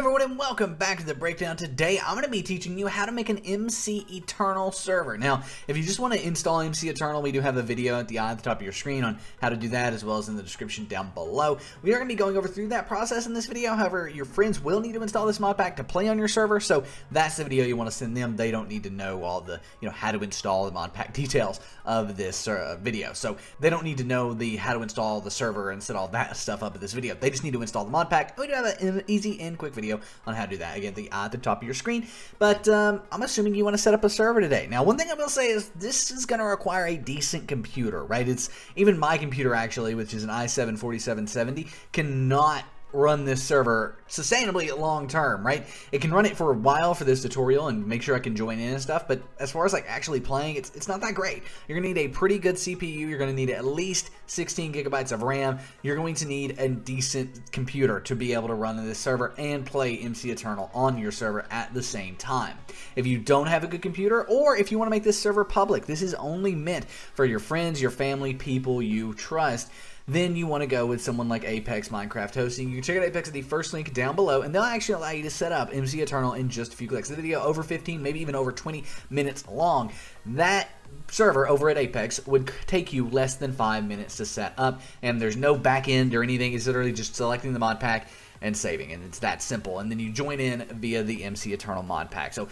everyone, and welcome back to the breakdown. Today I'm going to be teaching you how to make an MC Eternal server. Now, if you just want to install MC Eternal, we do have a video at the top of your screen on how to do that, as well as in the description down below. We are going to be going over through that process in this video. However, your friends will need to install this mod pack to play on your server, so that's the video you want to send them. They don't need to know all the, how to install the mod pack details of this video. So they don't need to know the how to install the server and set all that stuff up in this video. They just need to install the mod pack. We do have an easy and quick video on how to do that. Again, at the top of your screen. But I'm assuming you want to set up a server today. Now, one thing I will say is this is going to require a decent computer, right? It's even my computer actually, which is an i7-4770, cannot run this server sustainably long term, right? It can run it for a while for this tutorial and make sure I can join in and stuff, but as far as like actually playing, it's not that great. You're gonna need a pretty good CPU, you're gonna need at least 16 gigabytes of RAM, you're going to need a decent computer to be able to run this server and play MC Eternal on your server at the same time. If you don't have a good computer, or if you want to make this server public, this is only meant for your friends, your family, people you trust, then you want to go with someone like Apex Minecraft Hosting. You can check out Apex at the first link down below, and they'll actually allow you to set up MC Eternal in just a few clicks. The video over 15, maybe even over 20 minutes long. That server over at Apex would take you less than 5 minutes to set up, and there's no back end or anything. It's literally just selecting the mod pack and saving, and it's that simple. And then you join in via the MC Eternal mod pack. So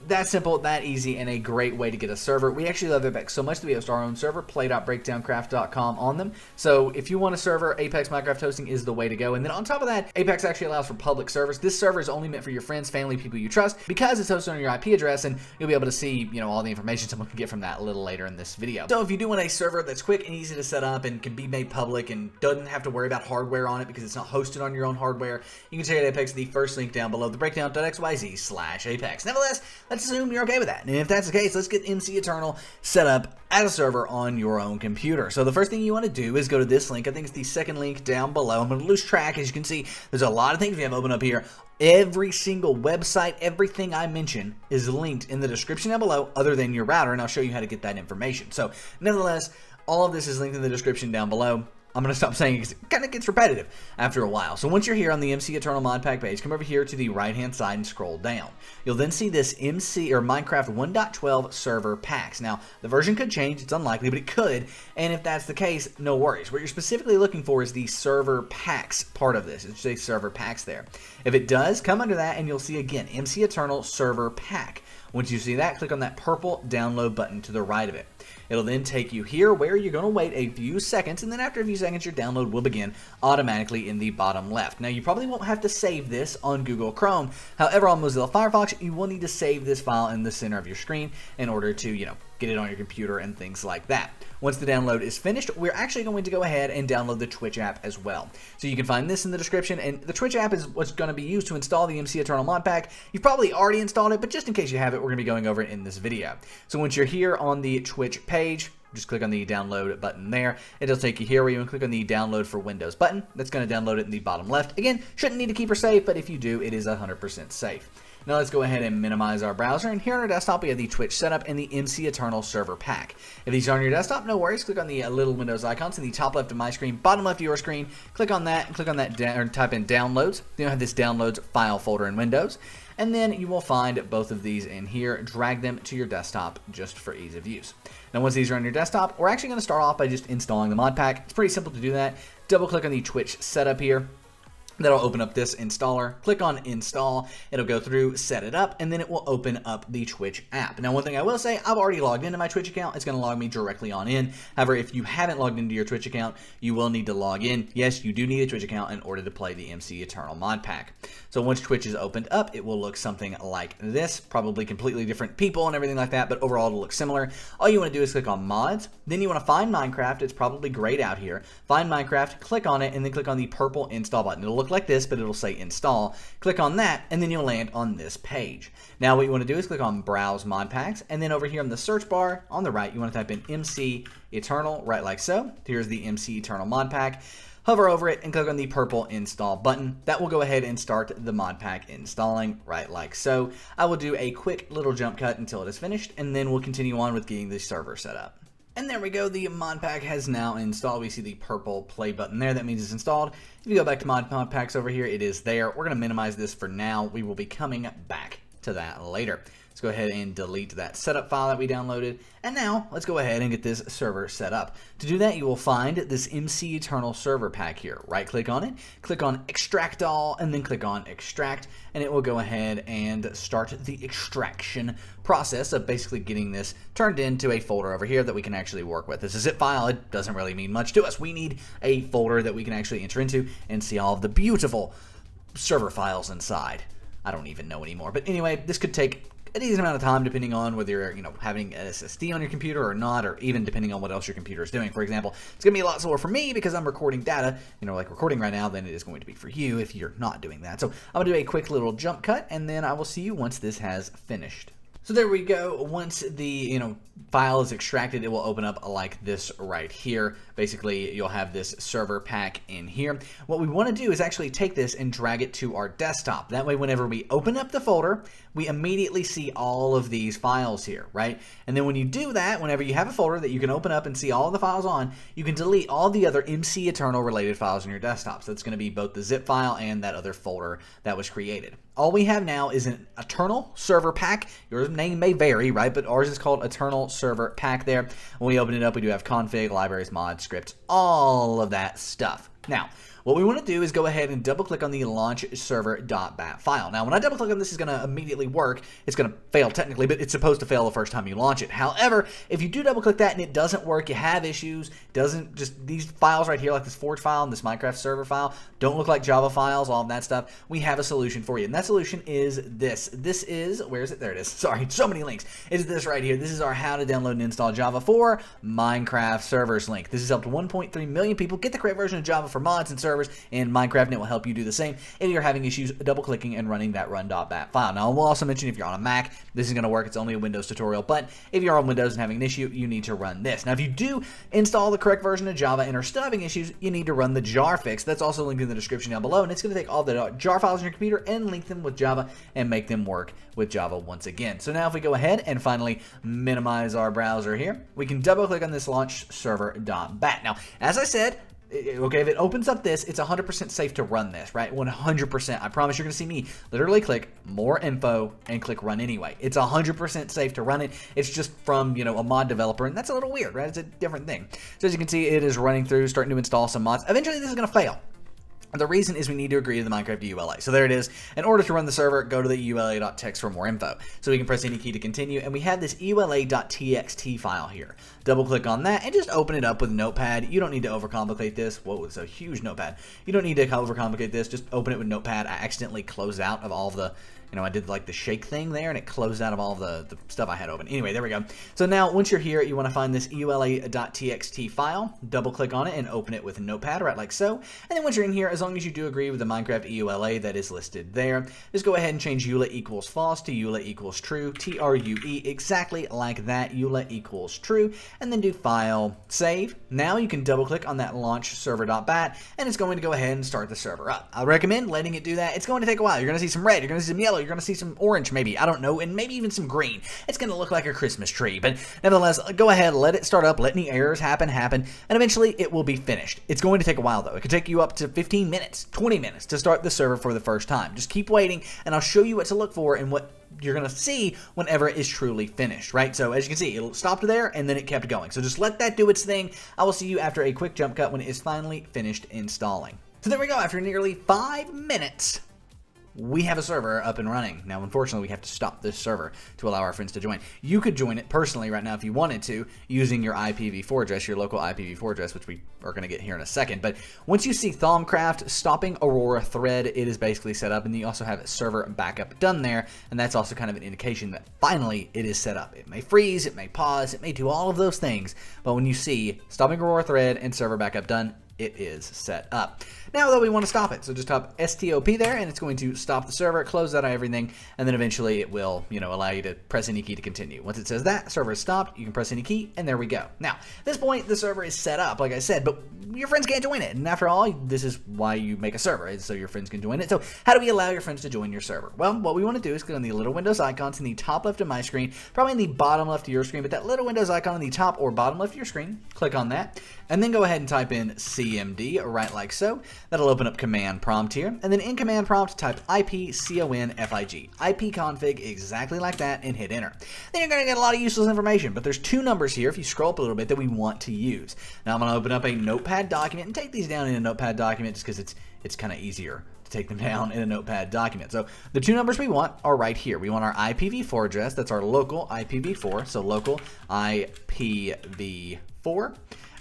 that simple, that easy, and a great way to get a server. We actually love Apex so much that we host our own server, play.breakdowncraft.com, on them. So if you want a server, Apex Minecraft Hosting is the way to go. And then on top of that, Apex actually allows for public servers. This server is only meant for your friends, family, people you trust, because it's hosted on your IP address, and you'll be able to see, all the information someone can get from that a little later in this video. So if you do want a server that's quick and easy to set up and can be made public and doesn't have to worry about hardware on it because it's not hosted on your own hardware, you can check out Apex, the first link down below, thebreakdown.xyz/Apex. Nevertheless, let's assume you're okay with that. And if that's the case, let's get MC Eternal set up as a server on your own computer. So the first thing you want to do is go to this link. I think it's the second link down below. I'm going to lose track. As you can see, there's a lot of things we have open up here. Every single website, everything I mention is linked in the description down below, other than your router, and I'll show you how to get that information. So nevertheless, all of this is linked in the description down below. I'm going to stop saying it because it kind of gets repetitive after a while. So once you're here on the MC Eternal mod pack page, come over here to the right hand side and scroll down. You'll then see this MC or Minecraft 1.12 server packs. Now, the version could change, it's unlikely, but it could, and if that's the case, no worries. What you're specifically looking for is the server packs part of this. It's just server packs there. If it does, come under that and you'll see again MC Eternal server pack. Once you see that, click on that purple download button to the right of it. It'll then take you here where you're going to wait a few seconds, and then after a few seconds your download will begin automatically in the bottom left. Now you probably won't have to save this on Google Chrome, however on Mozilla Firefox you will need to save this file in the center of your screen in order to get it on your computer and things like that. Once the download is finished, we're actually going to go ahead and download the Twitch app as well. So you can find this in the description, and the Twitch app is what's going to be used to install the MC Eternal mod pack. You've probably already installed it, but just in case you have it, we're going to be going over it in this video. So once you're here on the Twitch page, just click on the download button there. It'll take you here where you can click on the download for Windows button. That's going to download it in the bottom left. Again, shouldn't need to keep her safe, but if you do, it is 100% safe. Now let's go ahead and minimize our browser, and here on our desktop we have the Twitch setup and the MC Eternal server pack. If these are on your desktop, no worries, click on the little Windows icons in the top left of my screen, bottom left of your screen, click on that, and click on that, or type in downloads. Then you'll have this downloads file folder in Windows, and then you will find both of these in here. Drag them to your desktop just for ease of use. Now once these are on your desktop, we're actually going to start off by just installing the mod pack. It's pretty simple to do that. Double click on the Twitch setup here. That'll open up this installer. Click on install. It'll go through, set it up, and then it will open up the Twitch app. Now, one thing I will say, I've already logged into my Twitch account. It's going to log me directly on in. However, if you haven't logged into your Twitch account, you will need to log in. Yes, you do need a Twitch account in order to play the MC Eternal mod pack. So once Twitch is opened up, it will look something like this. Probably completely different people and everything like that, but overall it'll look similar. All you want to do is click on mods. Then you want to find Minecraft. It's probably grayed out here. Find Minecraft, click on it, and then click on the purple install button. It'll look like this, but it'll say install. Click on that, and then you'll land on this page. Now what you want to do is click on browse mod packs, and then over here in the search bar on the right, you want to type in MC Eternal, right like so. Here's the MC Eternal mod pack. Hover over it and click on the purple install button. That will go ahead and start the mod pack installing, right like so. I will do a quick little jump cut until it is finished, and then we'll continue on with getting the server set up. And there we go, the modpack has now installed. We see the purple play button there, that means it's installed. If you go back to modpacks over here, it is there. We're going to minimize this for now. We will be coming back to that later. Let's go ahead and delete that setup file that we downloaded. And now let's go ahead and get this server set up. To do that, you will find this MC Eternal server pack here. Right click on it, click on extract all, and then click on extract, and it will go ahead and start the extraction process of basically getting this turned into a folder over here that we can actually work with. This is a zip file. It doesn't really mean much to us. We need a folder that we can actually enter into and see all of the beautiful server files inside. I don't even know anymore. But anyway, this could take a decent amount of time depending on whether you're having an SSD on your computer or not, or even depending on what else your computer is doing. For example, it's going to be a lot slower for me because I'm recording data, like recording right now, than it is going to be for you if you're not doing that. So I'm going to do a quick little jump cut, and then I will see you once this has finished. So there we go. Once the file is extracted, it will open up like this right here. Basically, you'll have this server pack in here. What we want to do is actually take this and drag it to our desktop. That way, whenever we open up the folder, we immediately see all of these files here, right? And then when you do that, whenever you have a folder that you can open up and see all of the files on, you can delete all the other MC Eternal related files on your desktop. So it's going to be both the zip file and that other folder that was created. All we have now is an Eternal server pack. Your name may vary, right? But ours is called Eternal server pack there. When we open it up, we do have config, libraries, mods, scripts, all of that stuff. Now, what we want to do is go ahead and double click on the launch server.bat file. Now, when I double click on this, it's going to immediately work. It's going to fail technically, but it's supposed to fail the first time you launch it. However, if you do double click that and it doesn't work, you have issues, these files right here, like this Forge file and this Minecraft server file, don't look like Java files, all of that stuff, we have a solution for you. And that solution is this. This is, where is it? There it is. Sorry, so many links. It's this right here. This is our how to download and install Java for Minecraft servers link. This has helped 1.3 million people get the correct version of Java for mods and servers in Minecraft, and it will help you do the same if you're having issues double clicking and running that run.bat file. Now, I will also mention if you're on a Mac, this is going to work. It's only a Windows tutorial, but if you're on Windows and having an issue, you need to run this. Now, if you do install the correct version of Java and are still having issues, you need to run the jar fix. That's also linked in the description down below, and it's going to take all the jar files on your computer and link them with Java and make them work with Java once again. So now if we go ahead and finally minimize our browser here, we can double click on this launch server.bat. Now, as I said, okay, if it opens up this, it's 100% safe to run this, right? 100%. I promise you're going to see me literally click more info and click run anyway. It's 100% safe to run it. It's just from, a mod developer, and that's a little weird, right? It's a different thing. So as you can see, it is running through, starting to install some mods. Eventually, this is going to fail. The reason is we need to agree to the Minecraft ULA. So there it is. In order to run the server, go to the ula.txt for more info. So we can press any key to continue, and we have this ula.txt file here. Double click on that and just open it up with Notepad. You don't need to overcomplicate this. Whoa, it's a huge Notepad. You don't need to overcomplicate this. Just open it with Notepad. I accidentally closed out of all of the I did like the shake thing there, and it closed out of all of the stuff I had open. Anyway, there we go. So now, once you're here, you want to find this ula.txt file, double click on it, and open it with Notepad, right like so. And then once you're in here, as long as you do agree with the Minecraft EULA that is listed there, just go ahead and change EULA equals false to EULA equals true, TRUE, exactly like that, EULA equals true, and then do file, save. Now you can double click on that launch server.bat, and it's going to go ahead and start the server up. I recommend letting it do that. It's going to take a while. You're going to see some red, you're going to see some yellow, you're going to see some orange maybe, I don't know, and maybe even some green. It's going to look like a Christmas tree, but nevertheless, go ahead, let it start up, let any errors happen, and eventually it will be finished. It's going to take a while though. It could take you up to 15 minutes, 20 minutes to start the server for the first time. Just keep waiting, and I'll show you what to look for and what you're going to see whenever it is truly finished, right? So as you can see, it stopped there, and then it kept going. So just let that do its thing. I will see you after a quick jump cut when it is finally finished installing. So there we go. After nearly 5 minutes, we have a server up and running. Now, unfortunately, we have to stop this server to allow our friends to join. You could join it personally right now if you wanted to, using your IPv4 address, your local IPv4 address, which we are going to get here in a second. But once you see Thaumcraft stopping Aurora thread, it is basically set up, and you also have server backup done there, and that's also kind of an indication that finally it is set up. It may freeze, it may pause, it may do all of those things, but when you see stopping Aurora thread and server backup done, it is set up. Now though, we want to stop it, so just type stop there, and it's going to stop the server, close out everything, and then eventually it will, allow you to press any key to continue. Once it says that server is stopped, you can press any key, and there we go. Now, at this point, the server is set up, like I said, but your friends can't join it, and after all, this is why you make a server, is so your friends can join it. So how do we allow your friends to join your server? Well, what we want to do is click on the little Windows icons in the top left of my screen, probably in the bottom left of your screen, but that little Windows icon in the top or bottom left of your screen, click on that, and then go ahead and type in CMD, right like so. That'll open up command prompt here, and then in command prompt, type ipconfig, ipconfig exactly like that, and hit enter. Then you're going to get a lot of useless information, but there's two numbers here, if you scroll up a little bit, that we want to use. Now I'm going to open up a notepad document and take these down in a notepad document just because it's kind of easier to take them down in a notepad document. So the two numbers we want are right here. We want our IPv4 address, that's our local IPv4, so local IPv4.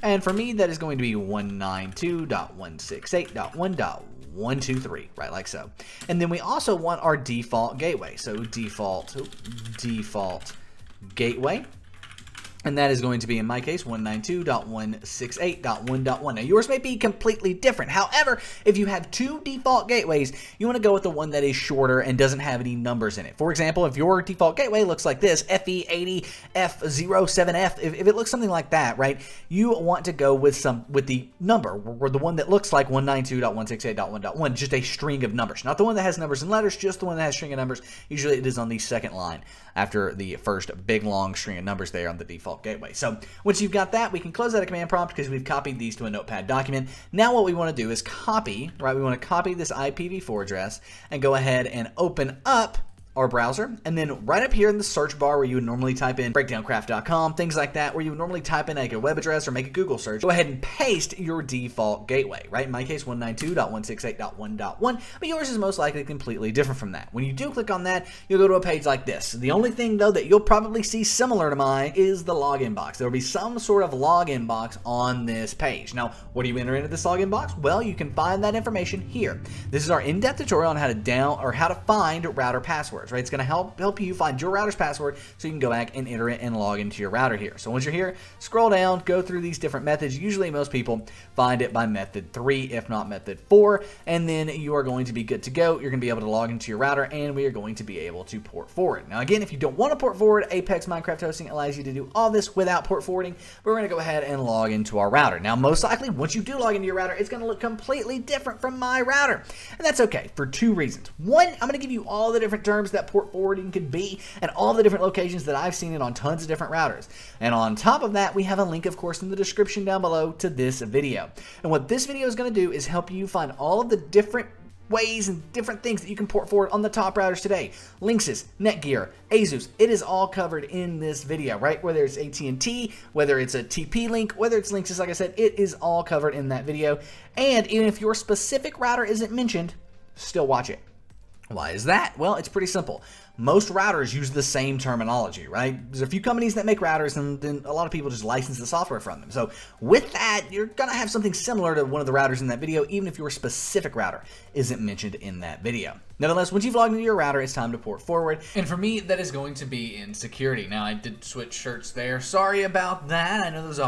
And for me, that is going to be 192.168.1.123, right like so. And then we also want our default gateway. So default gateway. And that is going to be, in my case, 192.168.1.1. Now, yours may be completely different. However, if you have two default gateways, you want to go with the one that is shorter and doesn't have any numbers in it. For example, if your default gateway looks like this, FE80F07F, if it looks something like that, right, you want to go with the number, or the one that looks like 192.168.1.1, just a string of numbers. Not the one that has numbers and letters, just the one that has string of numbers. Usually it is on the second line after the first big long string of numbers there on the default gateway. So once you've got that, we can close out a command prompt because we've copied these to a notepad document. Now what we want to do is copy, right? We want to copy this IPv4 address and go ahead and open up our browser, and then right up here in the search bar where you would normally type in breakdowncraft.com, things like that, where you would normally type in like a web address or make a Google search, go ahead and paste your default gateway, right? In my case, 192.168.1.1, but yours is most likely completely different from that. When you do click on that, you'll go to a page like this. The only thing, though, that you'll probably see similar to mine is the login box. There will be some sort of login box on this page. Now, what do you enter into this login box? Well, you can find that information here. This is our in-depth tutorial on how to find router passwords. Right? It's going to help you find your router's password so you can go back and enter it and log into your router here. So once you're here, scroll down, go through these different methods. Usually most people find it by method 3, if not method 4, and then you are going to be good to go. You're going to be able to log into your router, and we are going to be able to port forward. Now again, if you don't want to port forward, Apex Minecraft Hosting allows you to do all this without port forwarding, but we're going to go ahead and log into our router. Now most likely, once you do log into your router, it's going to look completely different from my router, and that's okay for two reasons. One, I'm going to give you all the different terms that port forwarding could be and all the different locations that I've seen it on tons of different routers. And on top of that, we have a link, of course, in the description down below to this video. And what this video is going to do is help you find all of the different ways and different things that you can port forward on the top routers today. Linksys, Netgear, Asus, it is all covered in this video, right? Whether it's AT&T, whether it's a TP-Link, whether it's Linksys, like I said, it is all covered in that video. And even if your specific router isn't mentioned, still watch it. Why is that? Well, it's pretty simple. Most routers use the same terminology, right? There's a few companies that make routers, and then a lot of people just license the software from them. So with that, you're going to have something similar to one of the routers in that video, even if your specific router isn't mentioned in that video. Nevertheless, once you've logged into your router, it's time to port forward. And for me, that is going to be in security. Now, I did switch shirts there. Sorry about that. I know that was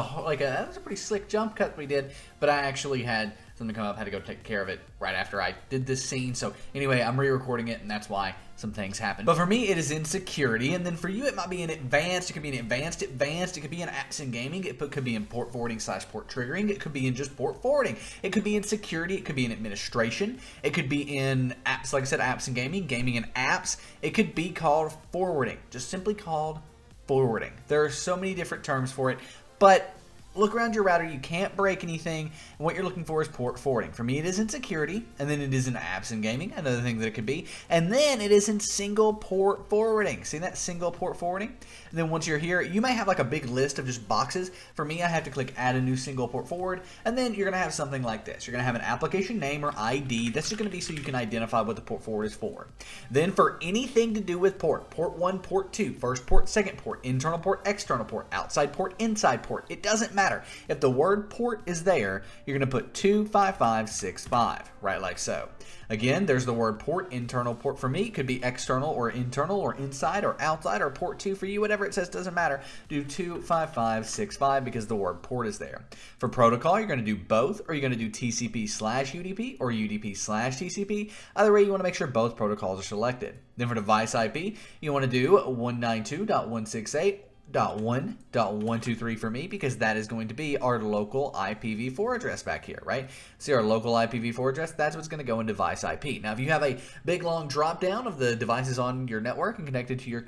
a pretty slick jump cut we did, but I actually had something come up, had to go take care of it right after I did this scene. So anyway, I'm re-recording it, and that's why some things happen. But for me, it is in security, and then for you, it might be in advanced. It could be in advanced. It could be in apps and gaming. It could be in port forwarding / port triggering. It could be in just port forwarding. It could be in security. It could be in administration. It could be in apps, like I said, apps and gaming and apps. It could be called forwarding, just simply called forwarding. There are so many different terms for it, but look around your router. You can't break anything, and what you're looking for is port forwarding. For me, it is in security, and then it is in apps and gaming, another thing that it could be, and then it is in single port forwarding. See that single port forwarding? And then once you're here, you may have like a big list of just boxes. For me, I have to click add a new single port forward, and then you're gonna have something like this. You're gonna have an application name or ID. That's just gonna be so you can identify what the port forward is for. Then for anything to do with port 1, port 2, first port, second port, internal port, external port, outside port, inside port, it doesn't matter. matter. If the word port is there, you're going to put 25565, right like so. Again, there's the word port, internal port for me. It could be external or internal or inside or outside or port 2 for you, whatever it says, doesn't matter. Do 25565 because the word port is there. For protocol, you're going to do both, or you're going to do TCP/UDP or UDP/TCP. Either way, you want to make sure both protocols are selected. Then for device IP, you want to do 192.168.1.123 for me because that is going to be our local IPv4 address back here, right? See our local IPv4 address, that's what's going to go in device IP. Now, if you have a big long drop down of the devices on your network and connected to your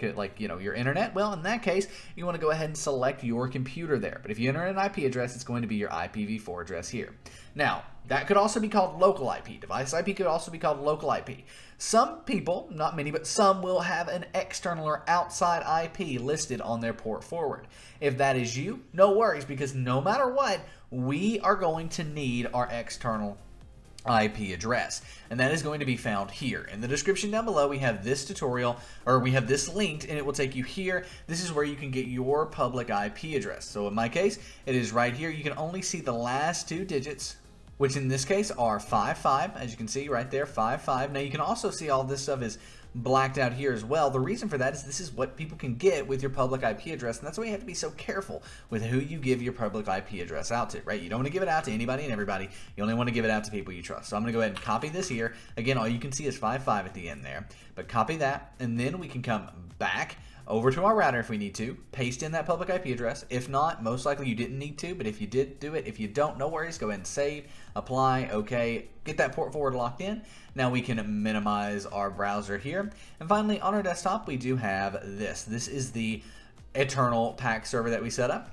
your internet, well, in that case, you want to go ahead and select your computer there. But if you enter an IP address, it's going to be your IPv4 address here. Now, that could also be called local IP. Device IP could also be called local IP. Some people, not many, but some will have an external or outside IP listed on their port forward. If that is you, no worries, because no matter what, we are going to need our external IP address, and that is going to be found here in the description down below. We have this tutorial, or we have this linked, and it will take you here. This is where you can get your public IP address. So in my case, it is right here. You can only see the last 2 digits, which in this case are 55, as you can see right there, 55. Now you can also see all this stuff is blacked out here as well. The reason for that is this is what people can get with your public IP address, and that's why you have to be so careful with who you give your public IP address out to, right? You don't want to give it out to anybody and everybody. You only want to give it out to people you trust. So I'm going to go ahead and copy this here. Again, all you can see is 55 at the end there, but copy that, and then we can come back over to our router if we need to, paste in that public IP address. If not, most likely you didn't need to, but if you did, do it. If you don't, no worries, go ahead and save, apply, okay, get that port forward locked in. Now we can minimize our browser here. And finally, on our desktop, we do have this. This is the eternal pack server that we set up.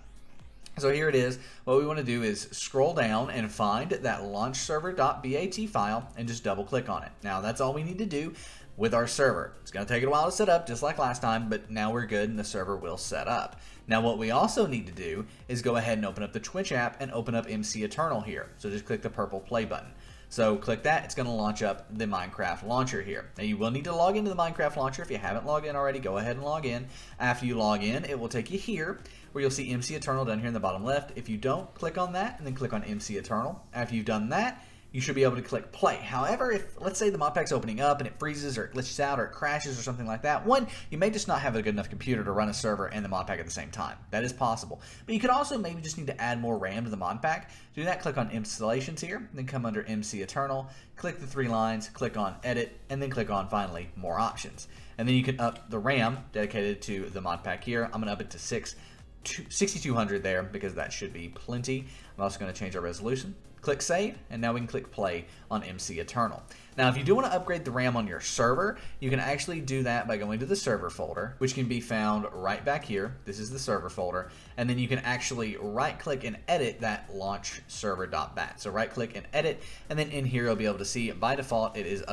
So here it is. What we want to do is scroll down and find that launchserver.bat file and just double click on it. Now that's all we need to do with our server. It's going to take a while to set up, just like last time, but now we're good and the server will set up. Now what we also need to do is go ahead and open up the Twitch app and open up MC Eternal here. So just click the purple play button. So click that, it's going to launch up the Minecraft launcher here. Now you will need to log into the Minecraft launcher. If you haven't logged in already, go ahead and log in. After you log in, it will take you here where you'll see MC Eternal down here in the bottom left. If you don't, click on that and then click on MC Eternal. After you've done that, you should be able to click play. However, if let's say the modpack's opening up and it freezes or it glitches out or it crashes or something like that, one, you may just not have a good enough computer to run a server and the modpack at the same time. That is possible. But you could also maybe just need to add more RAM to the modpack. To do that, click on installations here, then come under MC Eternal, click the 3 lines, click on edit, and then click on finally more options. And then you can up the RAM dedicated to the modpack here. I'm going to up it to 6200 there because that should be plenty. I'm also going to change our resolution. Click save, and now we can click play on MC Eternal. Now, if you do want to upgrade the RAM on your server, you can actually do that by going to the server folder, which can be found right back here. This is the server folder, and then you can actually right-click and edit that launch server.bat. So right-click and edit, and then in here you'll be able to see by default it is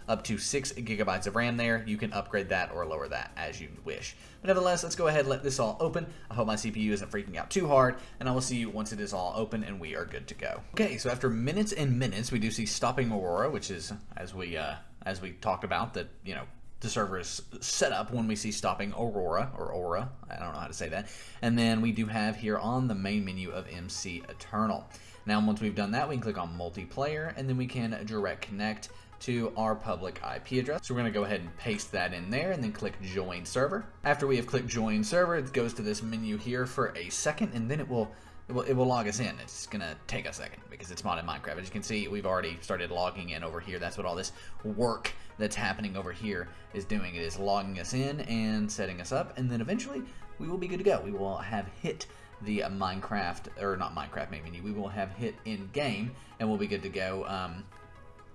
up to 6 gigabytes of RAM there. You can upgrade that or lower that as you wish. But nevertheless, let's go ahead and let this all open. I hope my CPU isn't freaking out too hard, and I will see you once it is all open and we are good to go. Okay, so after minutes and minutes, we do see stopping Aurora, which is, as we talked about, that, you know, the server is set up when we see stopping Aurora, or Aura, I don't know how to say that. And then we do have here on the main menu of MC Eternal. Now, once we've done that, we can click on multiplayer, and then we can direct connect to our public IP address. So we're going to go ahead and paste that in there and then click join server. After we have clicked join server, it goes to this menu here for a second, and then it will log us in. It's going to take a second because it's modded Minecraft. As you can see, we've already started logging in over here. That's what all this work that's happening over here is doing. It is logging us in and setting us up, and then eventually we will be good to go. We will have hit the Minecraft, or not Minecraft main menu, we will have hit in game and we'll be good to go.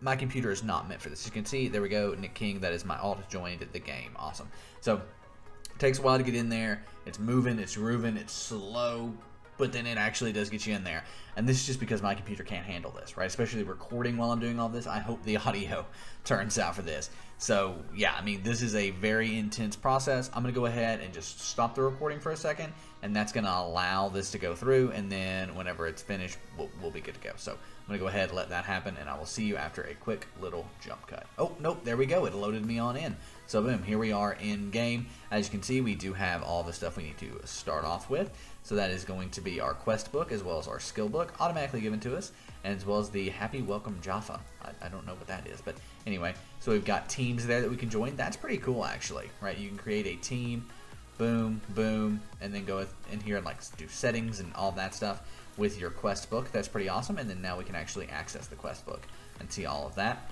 My computer is not meant for this. As you can see, there we go, Nick King, that is my alt joined the game. Awesome. So it takes a while to get in there. It's moving, it's grooving, it's slow, but then it actually does get you in there. And this is just because my computer can't handle this, right? Especially recording while I'm doing all this. I hope the audio turns out for this. So yeah, I mean, this is a very intense process. I'm gonna go ahead and just stop the recording for a second, and that's gonna allow this to go through, and then whenever it's finished, we'll be good to go. So I'm gonna go ahead and let that happen, and I will see you after a quick little jump cut. Oh, nope, there we go, it loaded me on in. So boom, here we are in game. As you can see, we do have all the stuff we need to start off with. So that is going to be our quest book as well as our skill book automatically given to us, and as well as the Happy Welcome Jaffa. I don't know what that is, but anyway, so we've got teams there that we can join. That's pretty cool, actually, right? You can create a team, boom, boom, and then go in here and like do settings and all that stuff with your quest book. That's pretty awesome. And then now we can actually access the quest book and see all of that.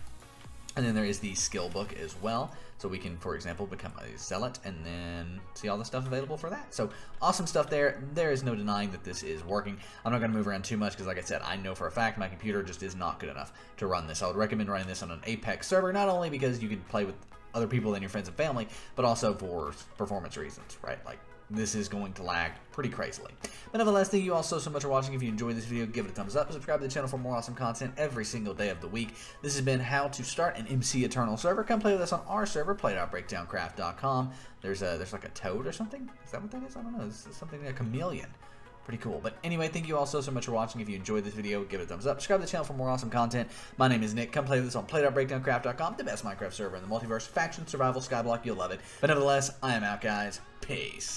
And then there is the skill book as well. So we can, for example, become a zealot and then see all the stuff available for that. So awesome stuff there. There is no denying that this is working. I'm not going to move around too much because, like I said, I know for a fact my computer just is not good enough to run this. I would recommend running this on an Apex server, not only because you can play with other people than your friends and family, but also for performance reasons, right? Like, this is going to lag pretty crazily. But nevertheless, thank you all so much for watching. If you enjoyed this video, give it a thumbs up. Subscribe to the channel for more awesome content every single day of the week. This has been how to start an MC Eternal server. Come play with us on our server, play.breakdowncraft.com. There's like a toad or something. Is that what that is? I don't know. It's something like a chameleon. Pretty cool. But anyway, thank you all so much for watching. If you enjoyed this video, give it a thumbs up. Subscribe to the channel for more awesome content. My name is Nick. Come play with us on play.breakdowncraft.com, the best Minecraft server in the multiverse. Faction, survival, skyblock, you'll love it. But nevertheless, I am out, guys. Peace.